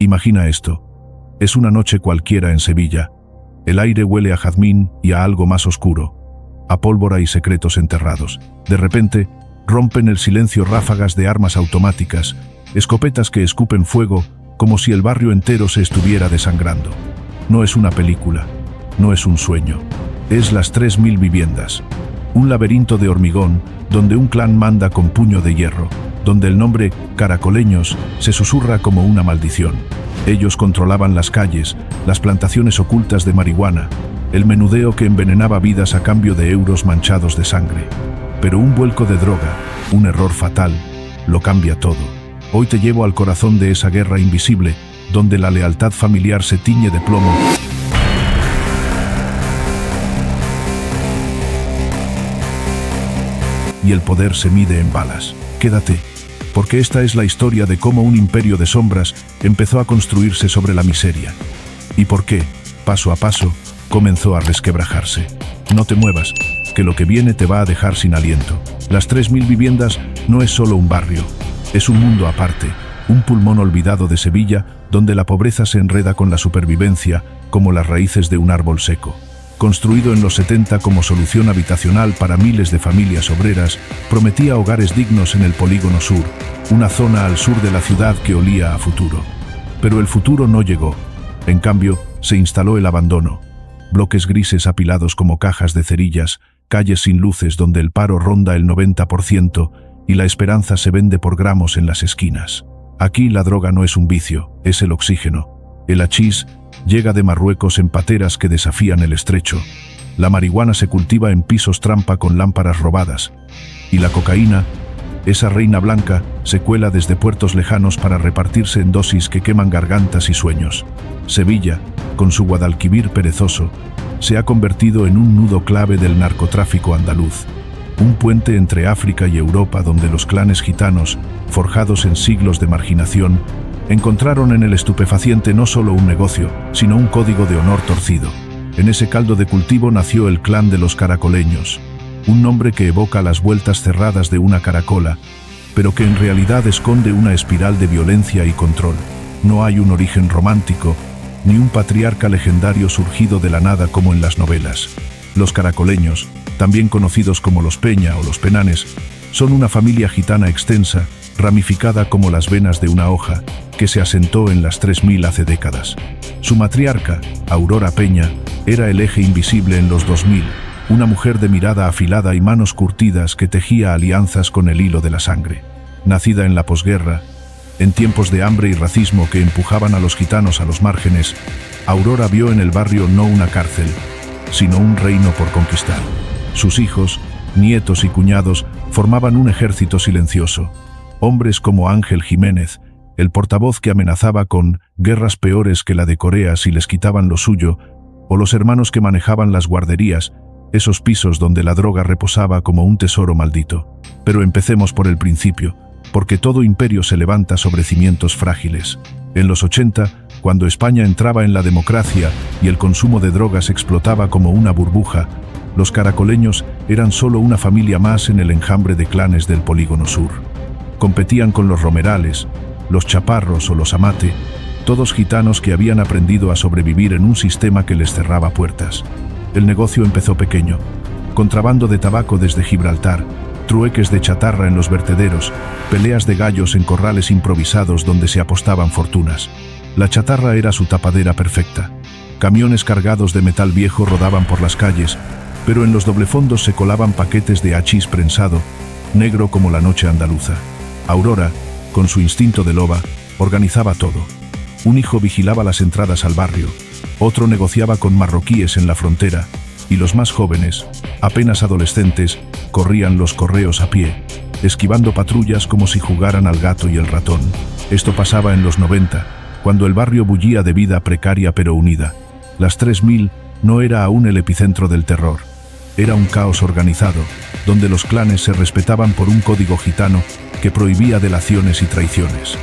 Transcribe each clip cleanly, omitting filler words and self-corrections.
Imagina esto. Es una noche cualquiera en Sevilla. El aire huele a jazmín y a algo más oscuro, a pólvora y secretos enterrados. De repente, rompen el silencio ráfagas de armas automáticas, escopetas que escupen fuego como si el barrio entero se estuviera desangrando. No es una película, no es un sueño. Es las 3000 viviendas. Un laberinto de hormigón donde un clan manda con puño de hierro, donde el nombre Caracoleños se susurra como una maldición. Ellos controlaban las calles, las plantaciones ocultas de marihuana, el menudeo que envenenaba vidas a cambio de euros manchados de sangre. Pero un vuelco de droga, un error fatal, lo cambia todo. Hoy te llevo al corazón de esa guerra invisible, donde la lealtad familiar se tiñe de plomo. Y el poder se mide en balas. Quédate, porque esta es la historia de cómo un imperio de sombras empezó a construirse sobre la miseria. Y por qué, paso a paso, comenzó a resquebrajarse. No te muevas, que lo que viene te va a dejar sin aliento. Las 3000 viviendas no es solo un barrio, es un mundo aparte, un pulmón olvidado de Sevilla donde la pobreza se enreda con la supervivencia como las raíces de un árbol seco. Construido en los 70 como solución habitacional para miles de familias obreras, prometía hogares dignos en el Polígono Sur, una zona al sur de la ciudad que olía a futuro. Pero el futuro no llegó. En cambio, se instaló el abandono. Bloques grises apilados como cajas de cerillas, calles sin luces donde el paro ronda el 90% y la esperanza se vende por gramos en las esquinas. Aquí la droga no es un vicio, es el oxígeno. El hachís llega de Marruecos en pateras que desafían el estrecho. La marihuana se cultiva en pisos trampa con lámparas robadas. Y la cocaína, esa reina blanca, se cuela desde puertos lejanos para repartirse en dosis que queman gargantas y sueños. Sevilla, con su Guadalquivir perezoso, se ha convertido en un nudo clave del narcotráfico andaluz. Un puente entre África y Europa donde los clanes gitanos, forjados en siglos de marginación, encontraron en el estupefaciente no solo un negocio, sino un código de honor torcido. En ese caldo de cultivo nació el clan de los Caracoleños, un nombre que evoca las vueltas cerradas de una caracola, pero que en realidad esconde una espiral de violencia y control. No hay un origen romántico, ni un patriarca legendario surgido de la nada como en las novelas. Los Caracoleños, también conocidos como los Peña o los Penanes, son una familia gitana extensa, ramificada como las venas de una hoja, que se asentó en las 3000 hace décadas. Su matriarca, Aurora Peña, era el eje invisible en los 2000, una mujer de mirada afilada y manos curtidas que tejía alianzas con el hilo de la sangre. Nacida en la posguerra, en tiempos de hambre y racismo que empujaban a los gitanos a los márgenes, Aurora vio en el barrio no una cárcel, sino un reino por conquistar. Sus hijos, nietos y cuñados formaban un ejército silencioso. Hombres como Ángel Jiménez, el portavoz que amenazaba con guerras peores que la de Corea si les quitaban lo suyo, o los hermanos que manejaban las guarderías, esos pisos donde la droga reposaba como un tesoro maldito. Pero empecemos por el principio, porque todo imperio se levanta sobre cimientos frágiles. En los 80, cuando España entraba en la democracia y el consumo de drogas explotaba como una burbuja, los caracoleños eran solo una familia más en el enjambre de clanes del Polígono Sur. Competían con los Romerales, los Chaparros o los Amate, todos gitanos que habían aprendido a sobrevivir en un sistema que les cerraba puertas. El negocio empezó pequeño, contrabando de tabaco desde Gibraltar, trueques de chatarra en los vertederos, peleas de gallos en corrales improvisados donde se apostaban fortunas. La chatarra era su tapadera perfecta. Camiones cargados de metal viejo rodaban por las calles, pero en los doblefondos se colaban paquetes de hachís prensado, negro como la noche andaluza. Aurora, con su instinto de loba, organizaba todo. Un hijo vigilaba las entradas al barrio, otro negociaba con marroquíes en la frontera, y los más jóvenes, apenas adolescentes, corrían los correos a pie, esquivando patrullas como si jugaran al gato y el ratón. Esto pasaba en los 90, cuando el barrio bullía de vida precaria pero unida. Las 3000 no era aún el epicentro del terror. Era un caos organizado, donde los clanes se respetaban por un código gitano que prohibía delaciones y traiciones.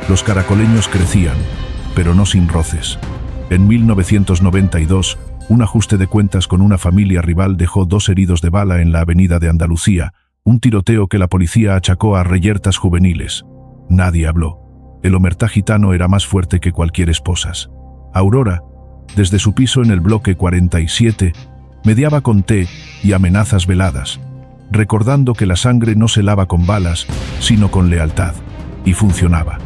Los caracoleños crecían, pero no sin roces. En 1992, un ajuste de cuentas con una familia rival dejó 2 heridos de bala en la avenida de Andalucía, un tiroteo que la policía achacó a reyertas juveniles. Nadie habló. El omertá gitano era más fuerte que cualquier esposas. Aurora, desde su piso en el bloque 47, mediaba con té y amenazas veladas, recordando que la sangre no se lava con balas, sino con lealtad. Y funcionaba.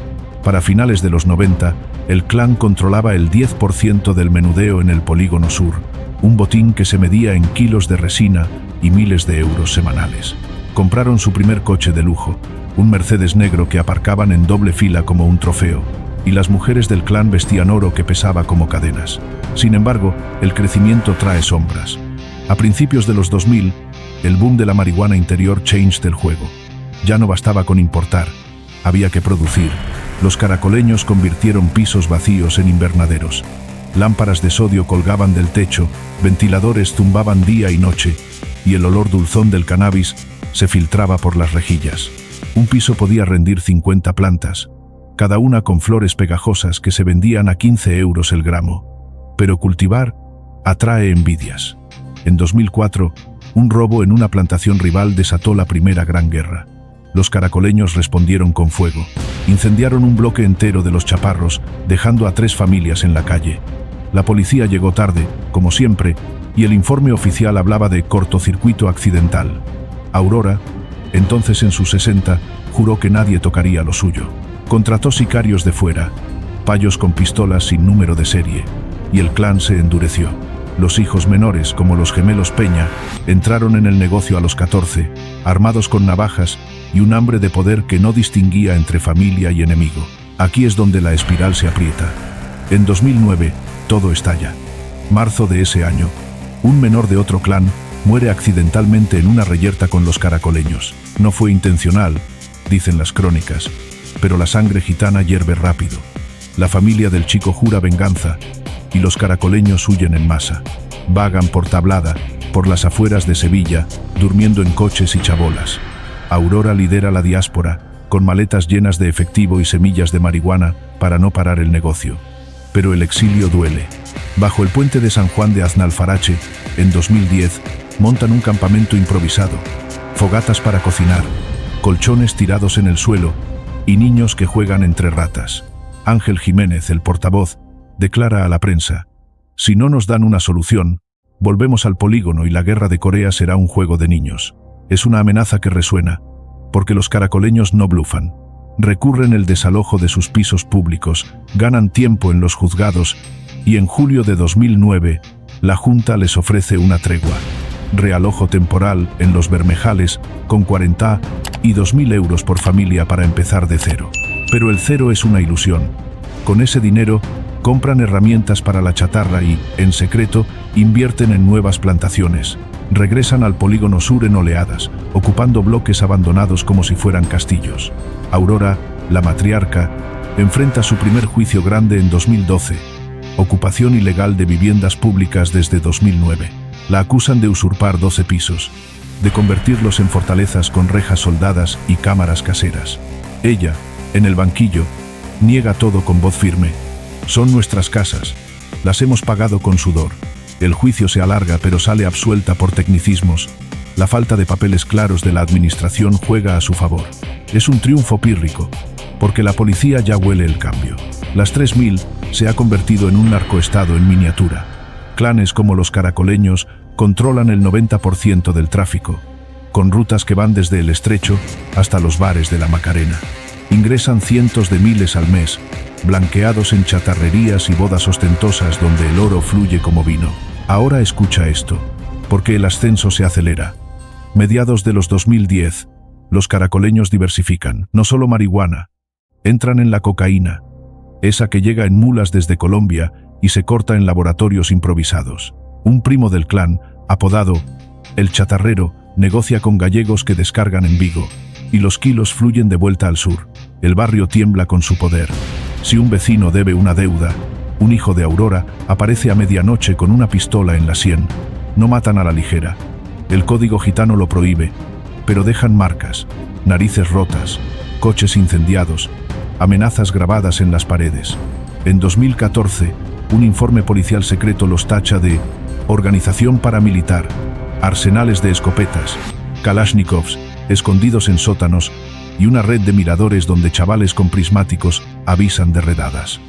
Para finales de los 90, el clan controlaba el 10% del menudeo en el Polígono Sur, un botín que se medía en kilos de resina y miles de euros semanales. Compraron su primer coche de lujo, un Mercedes negro que aparcaban en doble fila como un trofeo, y las mujeres del clan vestían oro que pesaba como cadenas. Sin embargo, el crecimiento trae sombras. A principios de los 2000, el boom de la marihuana interior changed el juego. Ya no bastaba con importar, había que producir. Los caracoleños convirtieron pisos vacíos en invernaderos. Lámparas de sodio colgaban del techo, ventiladores zumbaban día y noche, y el olor dulzón del cannabis se filtraba por las rejillas. Un piso podía rendir 50 plantas, cada una con flores pegajosas que se vendían a 15 euros el gramo. Pero cultivar atrae envidias. En 2004, un robo en una plantación rival desató la primera gran guerra. Los caracoleños respondieron con fuego. Incendiaron un bloque entero de los Chaparros, dejando a 3 familias en la calle. La policía llegó tarde, como siempre, y el informe oficial hablaba de cortocircuito accidental. Aurora, entonces en sus 60, juró que nadie tocaría lo suyo. Contrató sicarios de fuera, payos con pistolas sin número de serie, y el clan se endureció. Los hijos menores, como los gemelos Peña, entraron en el negocio a los 14, armados con navajas y un hambre de poder que no distinguía entre familia y enemigo. Aquí es donde la espiral se aprieta. En 2009, todo estalla. Marzo de ese año, un menor de otro clan muere accidentalmente en una reyerta con los caracoleños. No fue intencional, dicen las crónicas, pero la sangre gitana hierve rápido. La familia del chico jura venganza, y los caracoleños huyen en masa. Vagan por Tablada, por las afueras de Sevilla, durmiendo en coches y chabolas. Aurora lidera la diáspora, con maletas llenas de efectivo y semillas de marihuana para no parar el negocio. Pero el exilio duele. Bajo el puente de San Juan de Aznalfarache, en 2010, montan un campamento improvisado. Fogatas para cocinar, colchones tirados en el suelo y niños que juegan entre ratas. Ángel Jiménez, el portavoz, declara a la prensa: si no nos dan una solución, volvemos al polígono y la guerra de Corea será un juego de niños. Es una amenaza que resuena, porque los caracoleños no blufan. Recurren el desalojo de sus pisos públicos, ganan tiempo en los juzgados y en julio de 2009, la Junta les ofrece una tregua. Realojo temporal en Los Bermejales con 40 y 2.000 euros por familia para empezar de cero. Pero el cero es una ilusión. Con ese dinero, compran herramientas para la chatarra y, en secreto, invierten en nuevas plantaciones. Regresan al Polígono Sur en oleadas, ocupando bloques abandonados como si fueran castillos. Aurora, la matriarca, enfrenta su primer juicio grande en 2012. Ocupación ilegal de viviendas públicas desde 2009. La acusan de usurpar 12 pisos, de convertirlos en fortalezas con rejas soldadas y cámaras caseras. Ella, en el banquillo, niega todo con voz firme. Son nuestras casas, las hemos pagado con sudor. El juicio se alarga pero sale absuelta por tecnicismos. La falta de papeles claros de la administración juega a su favor. Es un triunfo pírrico, porque la policía ya huele el cambio. Las 3000 se ha convertido en un narcoestado en miniatura. Clanes como los caracoleños controlan el 90% del tráfico, con rutas que van desde el Estrecho hasta los bares de la Macarena. Ingresan cientos de miles al mes, blanqueados en chatarrerías y bodas ostentosas donde el oro fluye como vino. Ahora escucha esto, porque el ascenso se acelera. Mediados de los 2010, los caracoleños diversifican, no solo marihuana, entran en la cocaína, esa que llega en mulas desde Colombia y se corta en laboratorios improvisados. Un primo del clan, apodado El Chatarrero, negocia con gallegos que descargan en Vigo, y los kilos fluyen de vuelta al sur. El barrio tiembla con su poder. Si un vecino debe una deuda, un hijo de Aurora aparece a medianoche con una pistola en la sien. No matan a la ligera. El código gitano lo prohíbe, pero dejan marcas, narices rotas, coches incendiados, amenazas grabadas en las paredes. En 2014, un informe policial secreto los tacha de organización paramilitar, arsenales de escopetas, kalashnikovs escondidos en sótanos y una red de miradores donde chavales con prismáticos avisan de redadas.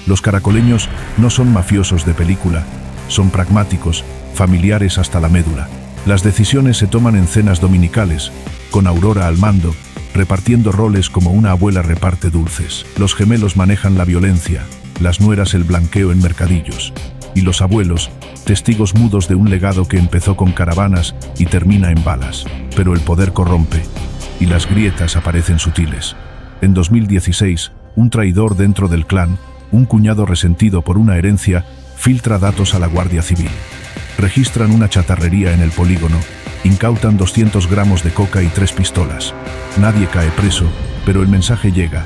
Los caracoleños no son mafiosos de película, son pragmáticos, familiares hasta la médula. Las decisiones se toman en cenas dominicales, con Aurora al mando, repartiendo roles como una abuela reparte dulces. Los gemelos manejan la violencia, las nueras el blanqueo en mercadillos, y los abuelos, testigos mudos de un legado que empezó con caravanas y termina en balas. Pero el poder corrompe, y las grietas aparecen sutiles. En 2016, un traidor dentro del clan, un cuñado resentido por una herencia, filtra datos a la Guardia Civil. Registran una chatarrería en el polígono, incautan 200 gramos de coca y 3 pistolas. Nadie cae preso, pero el mensaje llega.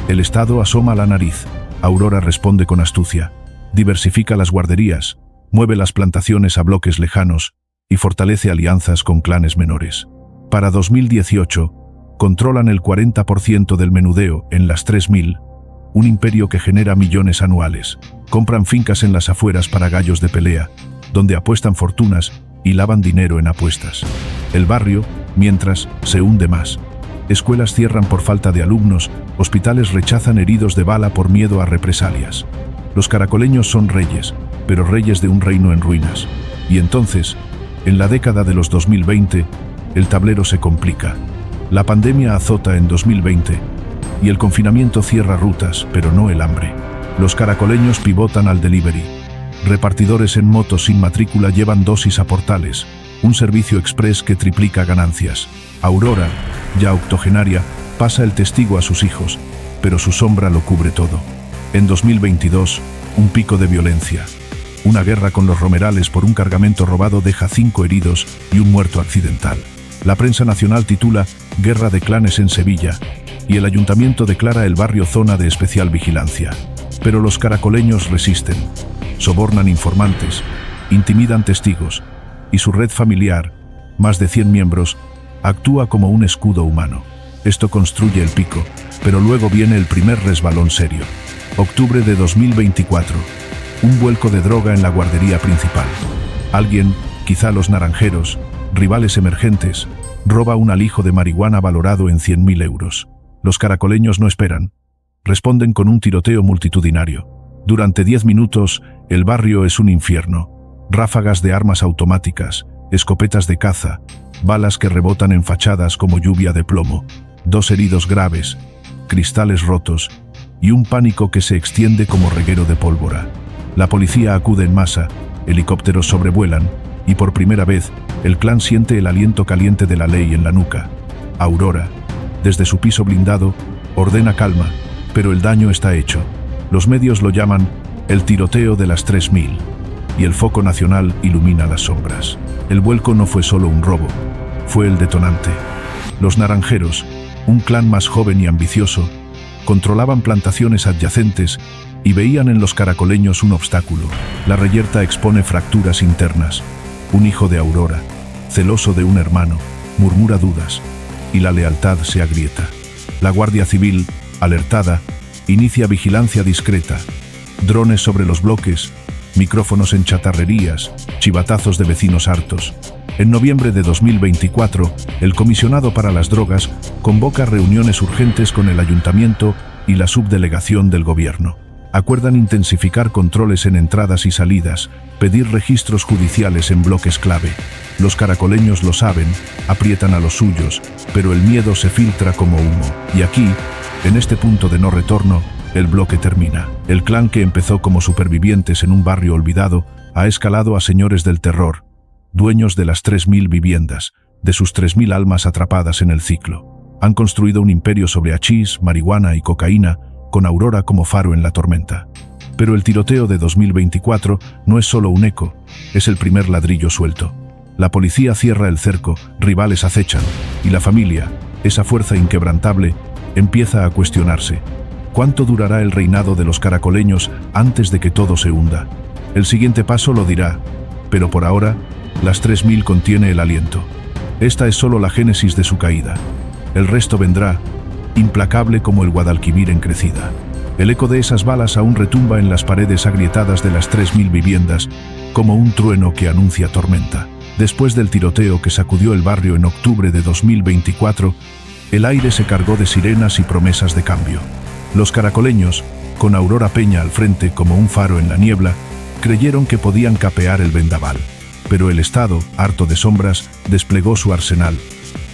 El Estado asoma la nariz. Aurora responde con astucia. Diversifica las guarderías, mueve las plantaciones a bloques lejanos y fortalece alianzas con clanes menores. Para 2018, controlan el 40% del menudeo en las 3000, un imperio que genera millones anuales. Compran fincas en las afueras para gallos de pelea, donde apuestan fortunas y lavan dinero en apuestas. El barrio, mientras, se hunde más. Escuelas cierran por falta de alumnos, hospitales rechazan heridos de bala por miedo a represalias. Los caracoleños son reyes, pero reyes de un reino en ruinas. Y entonces, en la década de los 2020, el tablero se complica. La pandemia azota en 2020, y el confinamiento cierra rutas, pero no el hambre. Los caracoleños pivotan al delivery. Repartidores en motos sin matrícula llevan dosis a portales, un servicio express que triplica ganancias. Aurora, ya octogenaria, pasa el testigo a sus hijos, pero su sombra lo cubre todo. En 2022, un pico de violencia. Una guerra con los romerales por un cargamento robado deja 5 heridos y un muerto accidental. La prensa nacional titula Guerra de clanes en Sevilla, y el ayuntamiento declara el barrio zona de especial vigilancia. Pero los caracoleños resisten. Sobornan informantes, intimidan testigos, y su red familiar, más de 100 miembros, actúa como un escudo humano. Esto construye el pico, pero luego viene el primer resbalón serio. Octubre de 2024. Un vuelco de droga en la guardería principal. Alguien, quizá los naranjeros, rivales emergentes, roba un alijo de marihuana valorado en 100.000 euros. Los caracoleños no esperan. Responden con un tiroteo multitudinario. Durante 10 minutos, el barrio es un infierno. Ráfagas de armas automáticas, escopetas de caza, balas que rebotan en fachadas como lluvia de plomo, 2 heridos graves, cristales rotos y un pánico que se extiende como reguero de pólvora. La policía acude en masa, helicópteros sobrevuelan y por primera vez el clan siente el aliento caliente de la ley en la nuca. Aurora, desde su piso blindado, ordena calma, pero el daño está hecho. Los medios lo llaman el tiroteo de las 3000, y el foco nacional ilumina las sombras. El vuelco no fue solo un robo, fue el detonante. Los naranjeros, un clan más joven y ambicioso, controlaban plantaciones adyacentes y veían en los caracoleños un obstáculo. La reyerta expone fracturas internas. Un hijo de Aurora, celoso de un hermano, murmura dudas, y la lealtad se agrieta. La Guardia Civil, alertada, inicia vigilancia discreta. Drones sobre los bloques, micrófonos en chatarrerías, chivatazos de vecinos hartos. En noviembre de 2024, el comisionado para las drogas convoca reuniones urgentes con el ayuntamiento y la subdelegación del gobierno. Acuerdan intensificar controles en entradas y salidas, pedir registros judiciales en bloques clave. Los caracoleños lo saben, aprietan a los suyos, pero el miedo se filtra como humo. Y aquí, en este punto de no retorno, el bloque termina. El clan que empezó como supervivientes en un barrio olvidado ha escalado a señores del terror, dueños de las 3000 viviendas, de sus 3000 almas atrapadas en el ciclo. Han construido un imperio sobre hachís, marihuana y cocaína, con Aurora como faro en la tormenta. Pero el tiroteo de 2024 no es solo un eco, es el primer ladrillo suelto. La policía cierra el cerco, rivales acechan, y la familia, esa fuerza inquebrantable, empieza a cuestionarse. ¿Cuánto durará el reinado de los caracoleños antes de que todo se hunda? El siguiente paso lo dirá, pero por ahora, las 3000 contiene el aliento. Esta es solo la génesis de su caída. El resto vendrá, implacable como el Guadalquivir en crecida. El eco de esas balas aún retumba en las paredes agrietadas de las 3000 viviendas, como un trueno que anuncia tormenta. Después del tiroteo que sacudió el barrio en octubre de 2024, El aire se cargó de sirenas y promesas de cambio. Los caracoleños, con Aurora Peña al frente como un faro en la niebla, creyeron que podían capear el vendaval. Pero el Estado, harto de sombras, desplegó su arsenal.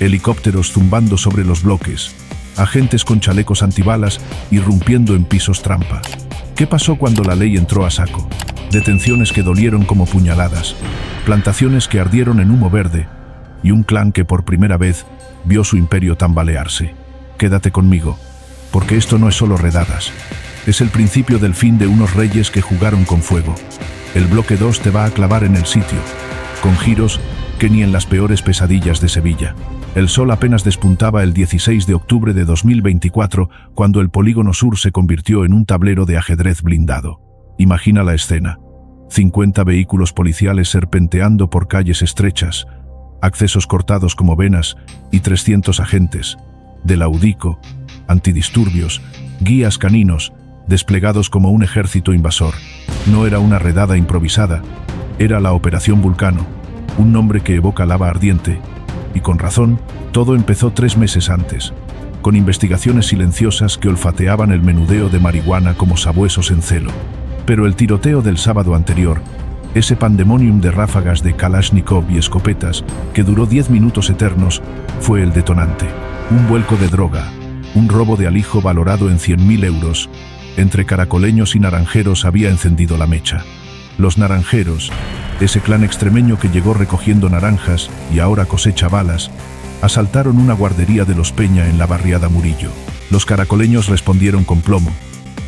Helicópteros zumbando sobre los bloques, agentes con chalecos antibalas irrumpiendo en pisos trampa. ¿Qué pasó cuando la ley entró a saco? Detenciones que dolieron como puñaladas, plantaciones que ardieron en humo verde y un clan que por primera vez vio su imperio tambalearse. Quédate conmigo, porque esto no es solo redadas. Es el principio del fin de unos reyes que jugaron con fuego. El bloque 2 te va a clavar en el sitio, con giros que ni en las peores pesadillas de Sevilla. El sol apenas despuntaba el 16 de octubre de 2024, cuando el polígono sur se convirtió en un tablero de ajedrez blindado. Imagina la escena. 50 vehículos policiales serpenteando por calles estrechas, accesos cortados como venas y 300 agentes, de la UDICO, antidisturbios, guías caninos, desplegados como un ejército invasor. No era una redada improvisada, era la Operación Vulcano, un nombre que evoca lava ardiente. Y con razón, todo empezó 3 meses antes, con investigaciones silenciosas que olfateaban el menudeo de marihuana como sabuesos en celo. Pero el tiroteo del sábado anterior, ese pandemonium de ráfagas de Kalashnikov y escopetas que duró 10 minutos eternos, fue el detonante. Un vuelco de droga, un robo de alijo valorado en 100.000 euros, entre caracoleños y naranjeros había encendido la mecha. Los naranjeros, ese clan extremeño que llegó recogiendo naranjas y ahora cosecha balas, asaltaron una guardería de los Peña en la barriada Murillo. Los caracoleños respondieron con plomo,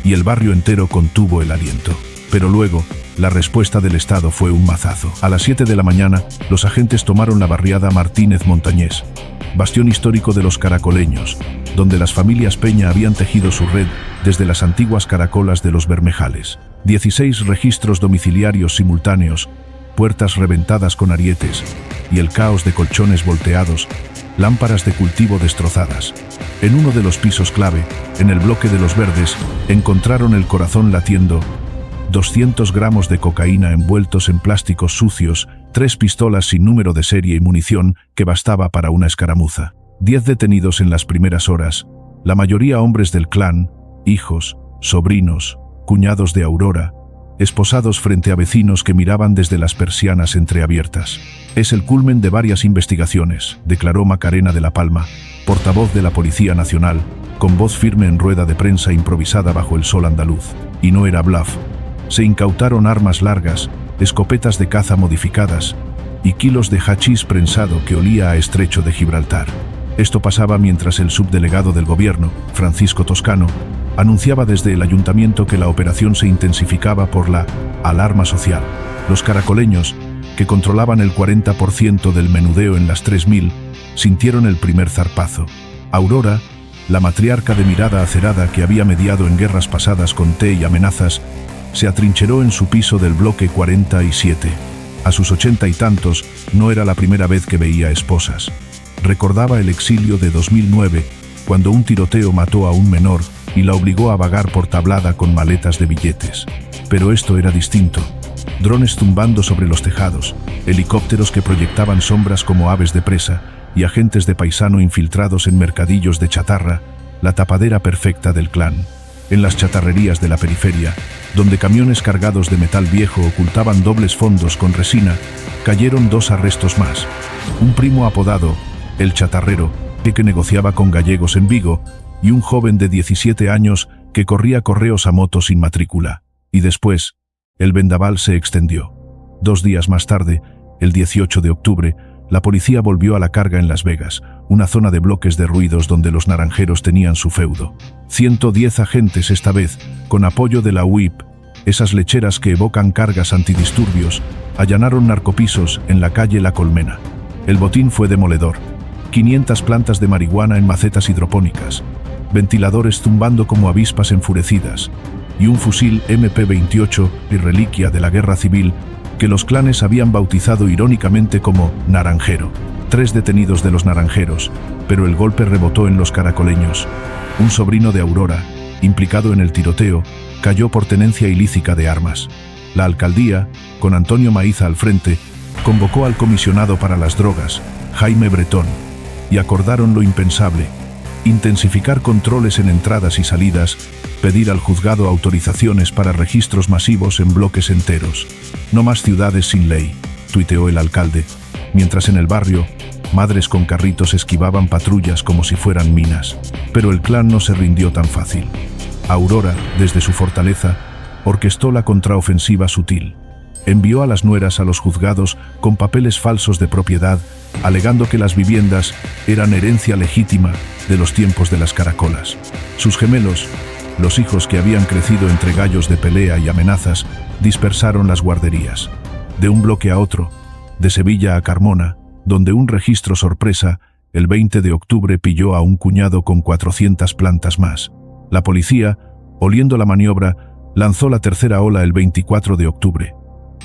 y el barrio entero contuvo el aliento. Pero luego, la respuesta del Estado fue un mazazo. A las 7 de la mañana, los agentes tomaron la barriada Martínez Montañés, bastión histórico de los caracoleños, donde las familias Peña habían tejido su red desde las antiguas caracolas de los Bermejales. 16 registros domiciliarios simultáneos, puertas reventadas con arietes y el caos de colchones volteados, lámparas de cultivo destrozadas. En uno de los pisos clave, en el bloque de los Verdes, encontraron el corazón latiendo, 200 gramos de cocaína envueltos en plásticos sucios, 3 pistolas sin número de serie y munición que bastaba para una escaramuza. 10 detenidos en las primeras horas, la mayoría hombres del clan, hijos, sobrinos, cuñados de Aurora, esposados frente a vecinos que miraban desde las persianas entreabiertas. Es el culmen de varias investigaciones, declaró Macarena de la Palma, portavoz de la Policía Nacional, con voz firme en rueda de prensa improvisada bajo el sol andaluz. Y no era bluff. Se incautaron armas largas, escopetas de caza modificadas y kilos de hachís prensado que olía a estrecho de Gibraltar. Esto pasaba mientras el subdelegado del gobierno, Francisco Toscano, anunciaba desde el ayuntamiento que la operación se intensificaba por la alarma social. Los caracoleños, que controlaban el 40% del menudeo en las 3000, sintieron el primer zarpazo. Aurora, la matriarca de mirada acerada que había mediado en guerras pasadas con té y amenazas, se atrincheró en su piso del bloque 47. A sus 80 y tantos, no era la primera vez que veía esposas. Recordaba el exilio de 2009, cuando un tiroteo mató a un menor y la obligó a vagar por Tablada con maletas de billetes. Pero esto era distinto. Drones zumbando sobre los tejados, helicópteros que proyectaban sombras como aves de presa y agentes de paisano infiltrados en mercadillos de chatarra, la tapadera perfecta del clan. En las chatarrerías de la periferia, donde camiones cargados de metal viejo ocultaban dobles fondos con resina, cayeron 2 arrestos más. Un primo apodado El Chatarrero, que negociaba con gallegos en Vigo, y un joven de 17 años que corría correos a moto sin matrícula. Y después, el vendaval se extendió. 2 días más tarde, el 18 de octubre, la policía volvió a la carga en Las Vegas, una zona de bloques de ruidos donde los naranjeros tenían su feudo. 110 agentes esta vez, con apoyo de la UIP, esas lecheras que evocan cargas antidisturbios, allanaron narcopisos en la calle La Colmena. El botín fue demoledor. 500 plantas de marihuana en macetas hidropónicas, ventiladores zumbando como avispas enfurecidas, y un fusil MP-28 y reliquia de la guerra civil que los clanes habían bautizado irónicamente como Naranjero. 3 detenidos de los naranjeros, pero el golpe rebotó en los caracoleños. Un sobrino de Aurora, implicado en el tiroteo, cayó por tenencia ilícita de armas. La alcaldía, con Antonio Maiza al frente, convocó al comisionado para las drogas, Jaime Bretón, y acordaron lo impensable, intensificar controles en entradas y salidas, pedir al juzgado autorizaciones para registros masivos en bloques enteros. No más ciudades sin ley, tuiteó el alcalde, mientras en el barrio, madres con carritos esquivaban patrullas como si fueran minas. Pero el clan no se rindió tan fácil. Aurora, desde su fortaleza, orquestó la contraofensiva sutil. Envió a las nueras a los juzgados con papeles falsos de propiedad, alegando que las viviendas eran herencia legítima de los tiempos de las caracolas. Sus gemelos, los hijos que habían crecido entre gallos de pelea y amenazas, dispersaron las guarderías. De un bloque a otro, de Sevilla a Carmona, donde un registro sorpresa, el 20 de octubre pilló a un cuñado con 400 plantas más. La policía, oliendo la maniobra, lanzó la tercera ola el 24 de octubre.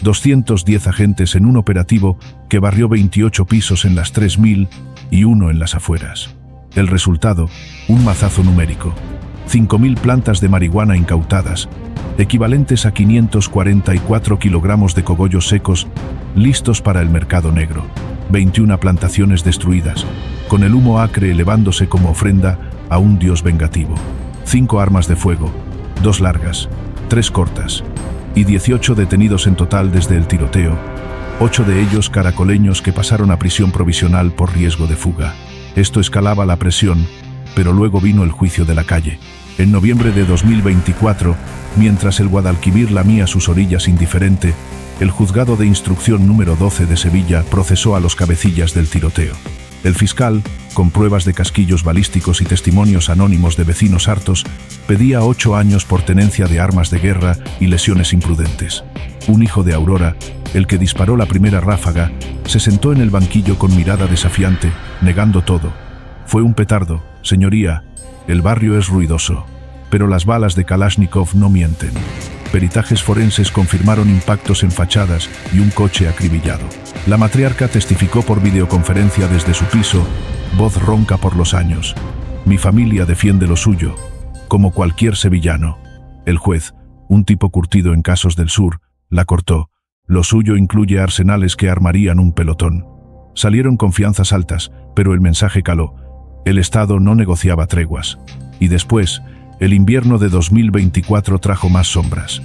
210 agentes en un operativo que barrió 28 pisos en las 3000 y uno en las afueras. El resultado, un mazazo numérico. 5.000 plantas de marihuana incautadas, equivalentes a 544 kilogramos de cogollos secos, listos para el mercado negro. 21 plantaciones destruidas, con el humo acre elevándose como ofrenda a un dios vengativo. 5 armas de fuego, 2 largas, 3 cortas, y 18 detenidos en total desde el tiroteo, 8 de ellos caracoleños que pasaron a prisión provisional por riesgo de fuga. Esto escalaba la presión, pero luego vino el juicio de la calle. En noviembre de 2024, mientras el Guadalquivir lamía sus orillas indiferente, el juzgado de instrucción número 12 de Sevilla procesó a los cabecillas del tiroteo. El fiscal, con pruebas de casquillos balísticos y testimonios anónimos de vecinos hartos, pedía 8 años por tenencia de armas de guerra y lesiones imprudentes. Un hijo de Aurora, el que disparó la primera ráfaga, se sentó en el banquillo con mirada desafiante, negando todo. Fue un petardo, señoría. El barrio es ruidoso, pero las balas de Kalashnikov no mienten. Peritajes forenses confirmaron impactos en fachadas y un coche acribillado. La matriarca testificó por videoconferencia desde su piso, voz ronca por los años. Mi familia defiende lo suyo, como cualquier sevillano. El juez, un tipo curtido en casos del sur, la cortó. Lo suyo incluye arsenales que armarían un pelotón. Salieron confianzas altas, pero el mensaje caló. El Estado no negociaba treguas. Y después, el invierno de 2024 trajo más sombras.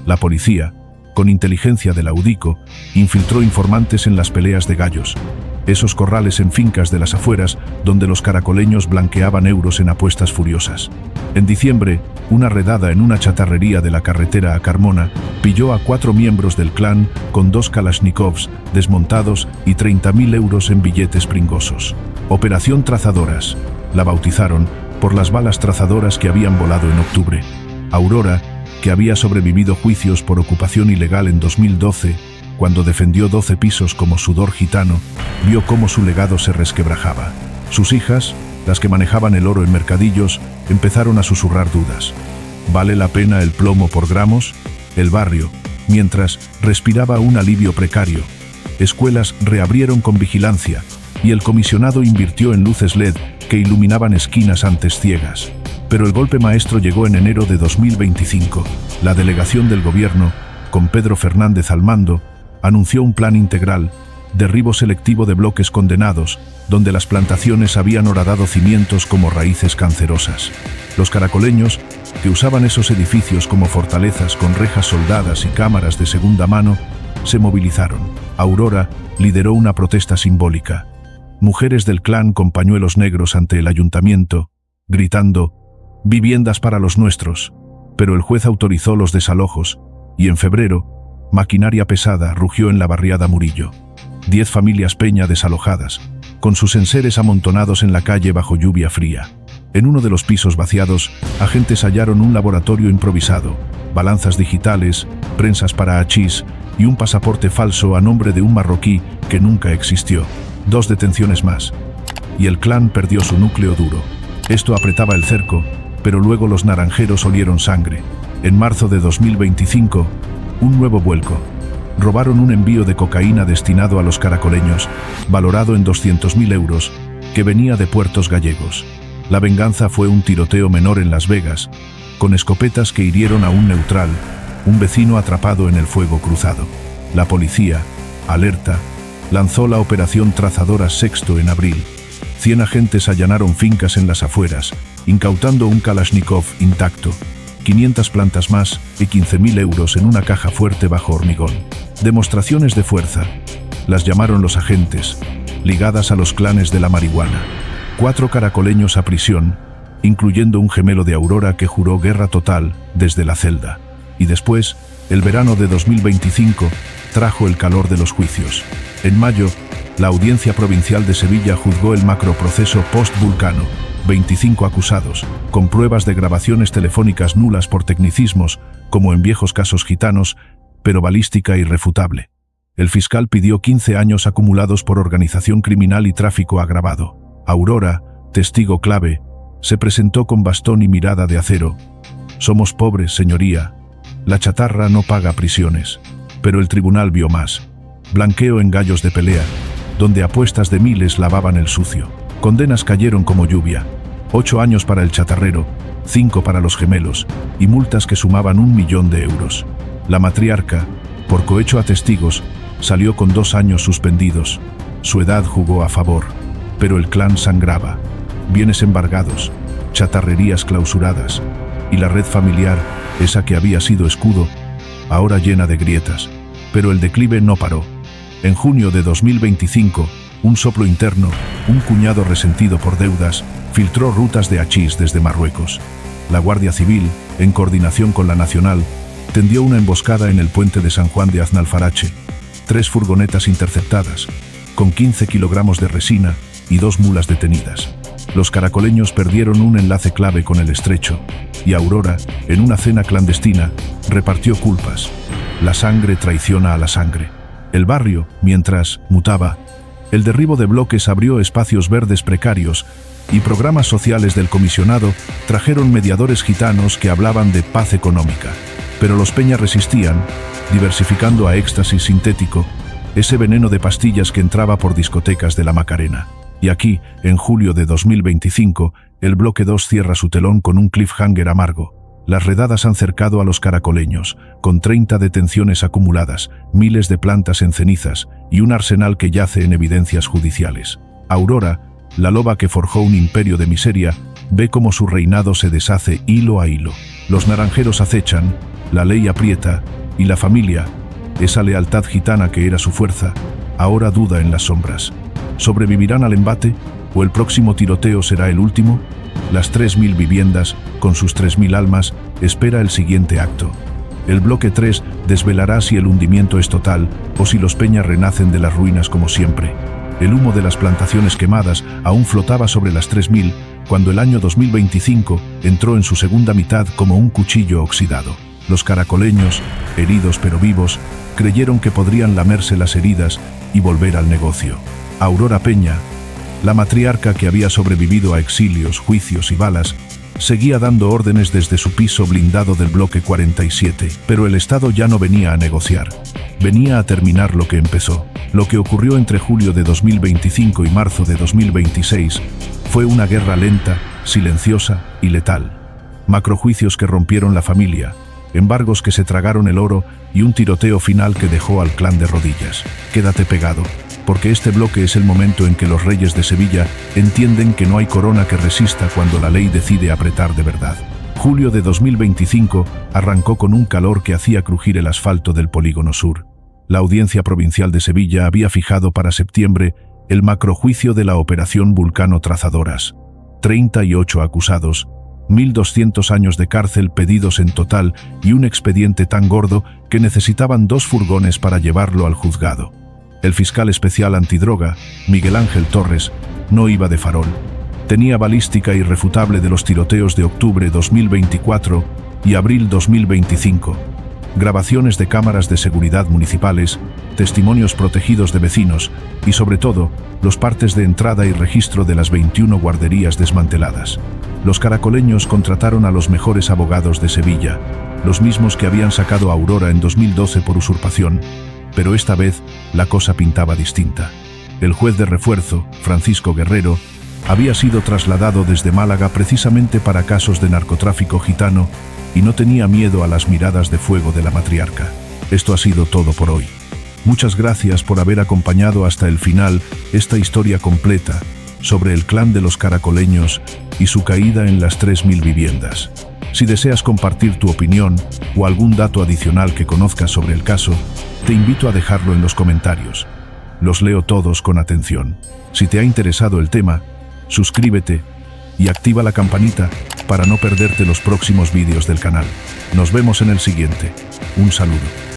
La policía, con inteligencia de la UDICO, infiltró informantes en las peleas de gallos, esos corrales en fincas de las afueras donde los caracoleños blanqueaban euros en apuestas furiosas. En diciembre, una redada en una chatarrería de la carretera a Carmona pilló a 4 miembros del clan con 2 Kalashnikovs desmontados y 30.000 euros en billetes pringosos. Operación Trazadoras, la bautizaron por las balas trazadoras que habían volado en octubre. Aurora, que había sobrevivido juicios por ocupación ilegal en 2012, cuando defendió 12 pisos como sudor gitano, vio cómo su legado se resquebrajaba. Sus hijas, las que manejaban el oro en mercadillos, empezaron a susurrar dudas. ¿Vale la pena el plomo por gramos? El barrio, mientras, respiraba un alivio precario. Escuelas reabrieron con vigilancia, y el comisionado invirtió en luces LED que iluminaban esquinas antes ciegas. Pero el golpe maestro llegó en enero de 2025. La delegación del gobierno, con Pedro Fernández al mando, anunció un plan integral, derribo selectivo de bloques condenados, donde las plantaciones habían horadado cimientos como raíces cancerosas. Los caracoleños, que usaban esos edificios como fortalezas con rejas soldadas y cámaras de segunda mano, se movilizaron. Aurora lideró una protesta simbólica. Mujeres del clan con pañuelos negros ante el ayuntamiento, gritando «Viviendas para los nuestros», pero el juez autorizó los desalojos, y en febrero, maquinaria pesada rugió en la barriada Murillo. 10 familias Peña desalojadas, con sus enseres amontonados en la calle bajo lluvia fría. En uno de los pisos vaciados, agentes hallaron un laboratorio improvisado, balanzas digitales, prensas para hachís y un pasaporte falso a nombre de un marroquí que nunca existió. 2 detenciones más. Y el clan perdió su núcleo duro. Esto apretaba el cerco, pero luego los naranjeros olieron sangre. En marzo de 2025, un nuevo vuelco. Robaron un envío de cocaína destinado a los caracoleños, valorado en 200.000 euros, que venía de puertos gallegos. La venganza fue un tiroteo menor en Las Vegas, con escopetas que hirieron a un neutral, un vecino atrapado en el fuego cruzado. La policía, alerta, lanzó la operación Trazadoras Sexto en abril. 100 agentes allanaron fincas en las afueras, incautando un Kalashnikov intacto, 500 plantas más y 15.000 euros en una caja fuerte bajo hormigón. Demostraciones de fuerza. Las llamaron los agentes, ligadas a los clanes de la marihuana. 4 caracoleños a prisión, incluyendo un gemelo de Aurora que juró guerra total desde la celda. Y después, el verano de 2025 trajo el calor de los juicios. En mayo, la Audiencia Provincial de Sevilla juzgó el macroproceso post-Vulcano. 25 acusados, con pruebas de grabaciones telefónicas nulas por tecnicismos, como en viejos casos gitanos, pero balística irrefutable. El fiscal pidió 15 años acumulados por organización criminal y tráfico agravado. Aurora, testigo clave, se presentó con bastón y mirada de acero. Somos pobres, señoría. La chatarra no paga prisiones. Pero el tribunal vio más. Blanqueo en gallos de pelea, donde apuestas de miles lavaban el sucio. Condenas cayeron como lluvia. 8 años para el chatarrero, 5 para los gemelos, y multas que sumaban 1 millón de euros. La matriarca, por cohecho a testigos, salió con 2 años suspendidos. Su edad jugó a favor, pero el clan sangraba. Bienes embargados, chatarrerías clausuradas, y la red familiar, esa que había sido escudo, ahora llena de grietas. Pero el declive no paró. En junio de 2025, un soplo interno, un cuñado resentido por deudas, filtró rutas de hachís desde Marruecos. La Guardia Civil, en coordinación con la Nacional, tendió una emboscada en el puente de San Juan de Aznalfarache. 3 furgonetas interceptadas, con 15 kilogramos de resina y 2 mulas detenidas. Los caracoleños perdieron un enlace clave con el estrecho, y Aurora, en una cena clandestina, repartió culpas. La sangre traiciona a la sangre. El barrio, mientras mutaba, el derribo de bloques abrió espacios verdes precarios y programas sociales del comisionado trajeron mediadores gitanos que hablaban de paz económica. Pero los peñas resistían, diversificando a éxtasis sintético, ese veneno de pastillas que entraba por discotecas de la Macarena. Y aquí, en julio de 2025, el bloque 2 cierra su telón con un cliffhanger amargo. Las redadas han cercado a los caracoleños, con 30 detenciones acumuladas, miles de plantas en cenizas y un arsenal que yace en evidencias judiciales. Aurora, la loba que forjó un imperio de miseria, ve cómo su reinado se deshace hilo a hilo. Los naranjeros acechan, la ley aprieta, y la familia, esa lealtad gitana que era su fuerza, ahora duda en las sombras. ¿Sobrevivirán al embate o el próximo tiroteo será el último? Las 3.000 viviendas, con sus 3.000 almas, espera el siguiente acto. El bloque 3 desvelará si el hundimiento es total o si los peñas renacen de las ruinas como siempre. El humo de las plantaciones quemadas aún flotaba sobre las 3.000 cuando el año 2025 entró en su segunda mitad como un cuchillo oxidado. Los caracoleños, heridos pero vivos, creyeron que podrían lamerse las heridas y volver al negocio. Aurora Peña, la matriarca que había sobrevivido a exilios, juicios y balas, seguía dando órdenes desde su piso blindado del bloque 47, pero el Estado ya no venía a negociar. Venía a terminar lo que empezó. Lo que ocurrió entre julio de 2025 y marzo de 2026 fue una guerra lenta, silenciosa y letal. Macrojuicios que rompieron la familia, embargos que se tragaron el oro y un tiroteo final que dejó al clan de rodillas. Quédate pegado, porque este bloque es el momento en que los reyes de Sevilla entienden que no hay corona que resista cuando la ley decide apretar de verdad. Julio de 2025 arrancó con un calor que hacía crujir el asfalto del Polígono Sur. La Audiencia Provincial de Sevilla había fijado para septiembre el macrojuicio de la Operación Vulcano Trazadoras. 38 acusados, 1.200 años de cárcel pedidos en total y un expediente tan gordo que necesitaban 2 furgones para llevarlo al juzgado. El fiscal especial antidroga, Miguel Ángel Torres, no iba de farol. Tenía balística irrefutable de los tiroteos de octubre 2024 y abril 2025, grabaciones de cámaras de seguridad municipales, testimonios protegidos de vecinos y, sobre todo, los partes de entrada y registro de las 21 guarderías desmanteladas. Los caracoleños contrataron a los mejores abogados de Sevilla, los mismos que habían sacado a Aurora en 2012 por usurpación, pero esta vez la cosa pintaba distinta. El juez de refuerzo, Francisco Guerrero, había sido trasladado desde Málaga precisamente para casos de narcotráfico gitano y no tenía miedo a las miradas de fuego de la matriarca. Esto ha sido todo por hoy. Muchas gracias por haber acompañado hasta el final esta historia completa sobre el clan de los caracoleños y su caída en las 3000 viviendas. Si deseas compartir tu opinión o algún dato adicional que conozcas sobre el caso, te invito a dejarlo en los comentarios. Los leo todos con atención. Si te ha interesado el tema, suscríbete y activa la campanita para no perderte los próximos vídeos del canal. Nos vemos en el siguiente. Un saludo.